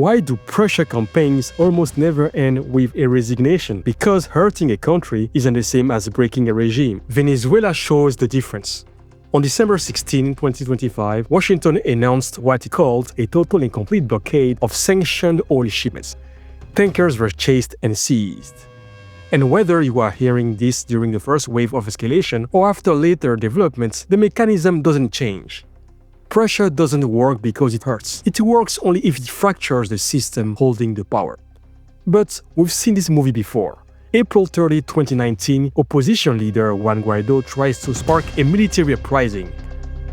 Why do pressure campaigns almost never end with a resignation? Because hurting a country isn't the same as breaking a regime. Venezuela shows the difference. On December 16, 2025, Washington announced what it called a total and complete blockade of sanctioned oil shipments. Tankers were chased and seized. And whether you are hearing this during the first wave of escalation or after later developments, the mechanism doesn't change. Pressure doesn't work because it hurts. It works only if it fractures the system holding the power. But we've seen this movie before. April 30, 2019, opposition leader Juan Guaidó tries to spark a military uprising,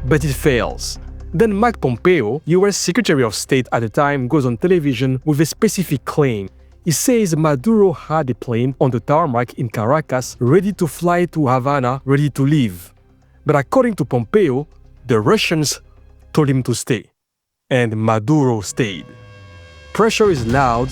but it fails. Then Mike Pompeo, US Secretary of State at the time, goes on television with a specific claim. He says Maduro had a plane on the tarmac in Caracas ready to fly to Havana, ready to leave. But according to Pompeo, the Russians told him to stay, and Maduro stayed. Pressure is loud,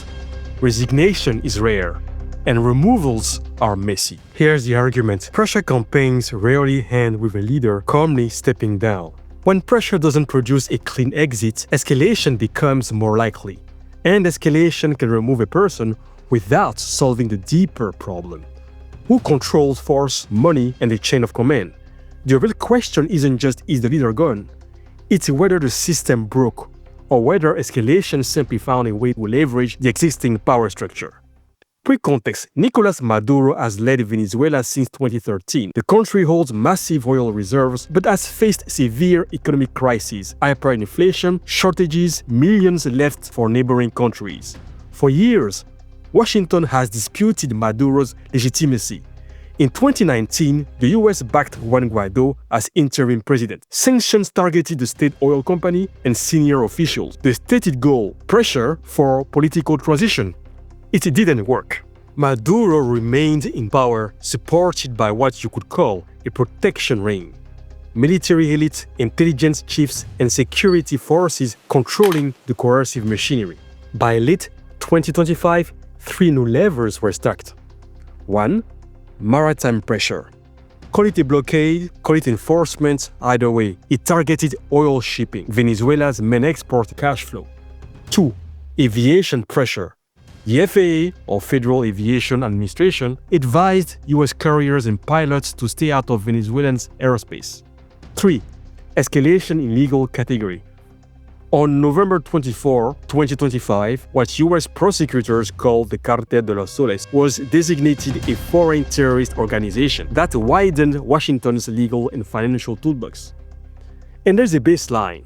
resignation is rare, and removals are messy. Here's the argument. Pressure campaigns rarely end with a leader calmly stepping down. When pressure doesn't produce a clean exit, escalation becomes more likely. And escalation can remove a person without solving the deeper problem. Who controls force, money, and the chain of command? The real question isn't just is the leader gone? It's whether the system broke, or whether escalation simply found a way to leverage the existing power structure. Quick context, Nicolas Maduro has led Venezuela since 2013. The country holds massive oil reserves, but has faced severe economic crises, hyperinflation, shortages, millions left for neighboring countries. For years, Washington has disputed Maduro's legitimacy. In 2019, the US backed Juan Guaidó as interim president. Sanctions targeted the state oil company and senior officials. The stated goal, pressure for political transition. It didn't work. Maduro remained in power, supported by what you could call a protection ring. Military elite, intelligence chiefs, and security forces controlling the coercive machinery. By late 2025, 3 new levers were stacked. 1. Maritime pressure. Call it a blockade, call it enforcement, either way, it targeted oil shipping, Venezuela's main export cash flow. 2. Aviation pressure. The FAA, or Federal Aviation Administration, advised US carriers and pilots to stay out of Venezuelan's airspace. 3. Escalation in legal category. On November 24, 2025, what US prosecutors called the Cartel de los Soles was designated a foreign terrorist organization that widened Washington's legal and financial toolbox. And there's a baseline.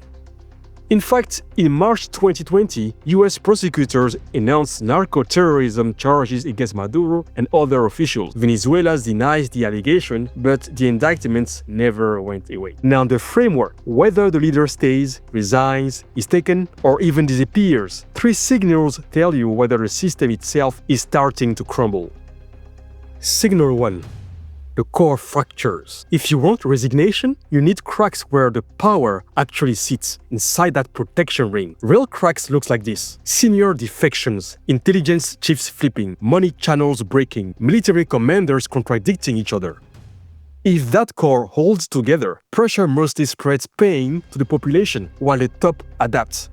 In fact, in March 2020, US prosecutors announced narco-terrorism charges against Maduro and other officials. Venezuela denies the allegation, but the indictments never went away. Now the framework, whether the leader stays, resigns, is taken, or even disappears, 3 signals tell you whether the system itself is starting to crumble. Signal 1. The core fractures. If you want resignation, you need cracks where the power actually sits, inside that protection ring. Real cracks looks like this. Senior defections, intelligence chiefs flipping, money channels breaking, military commanders contradicting each other. If that core holds together, pressure mostly spreads pain to the population, while the top adapts.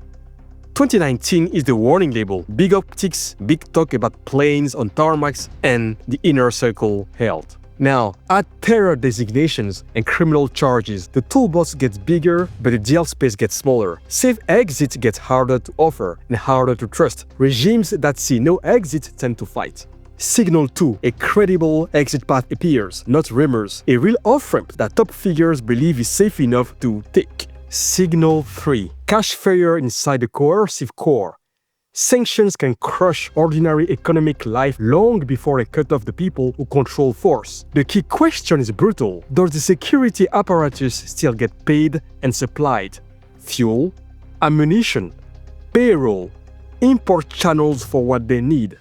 2019 is the warning label. Big optics, big talk about planes on tarmacs, and the inner circle held. Now, add terror designations and criminal charges. The toolbox gets bigger, but the jail space gets smaller. Safe exit gets harder to offer and harder to trust. Regimes that see no exit tend to fight. Signal 2. A credible exit path appears, not rumors. A real off-ramp that top figures believe is safe enough to take. Signal 3. Cash failure inside the coercive core. Sanctions can crush ordinary economic life long before they cut off the people who control force. The key question is brutal. Does the security apparatus still get paid and supplied? Fuel, ammunition, payroll, import channels for what they need.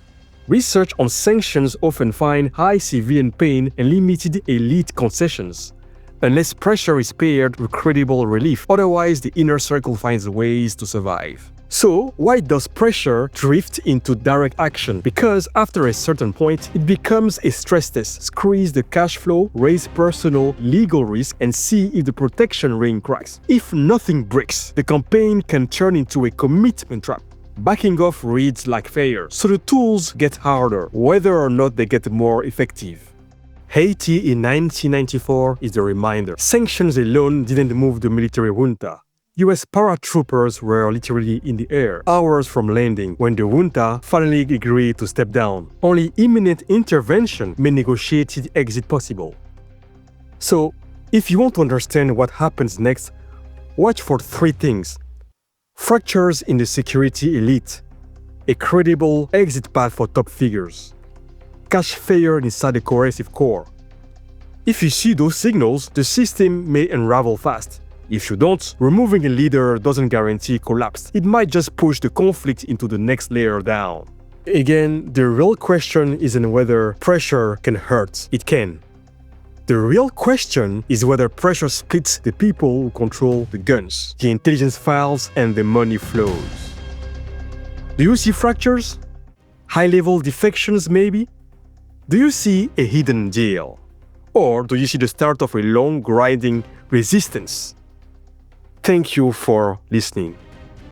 Research on sanctions often find high civilian pain and limited elite concessions. Unless pressure is paired with credible relief, otherwise the inner circle finds ways to survive. So, why does pressure drift into direct action? Because after a certain point, it becomes a stress test. Squeeze the cash flow, raise personal, legal risk, and see if the protection ring cracks. If nothing breaks, the campaign can turn into a commitment trap. Backing off reads like failure, so the tools get harder, whether or not they get more effective. Haiti in 1994 is a reminder. Sanctions alone didn't move the military junta. US paratroopers were literally in the air, hours from landing, when the junta finally agreed to step down. Only imminent intervention made negotiated exit possible. So, if you want to understand what happens next, watch for three things: fractures in the security elite, a credible exit path for top figures, cash failure inside the coercive core. If you see those signals, the system may unravel fast. If you don't, removing a leader doesn't guarantee collapse. It might just push the conflict into the next layer down. Again, the real question isn't whether pressure can hurt. It can. The real question is whether pressure splits the people who control the guns, the intelligence files, and the money flows. Do you see fractures? High-level defections, maybe? Do you see a hidden deal? Or do you see the start of a long, grinding resistance? Thank you for listening.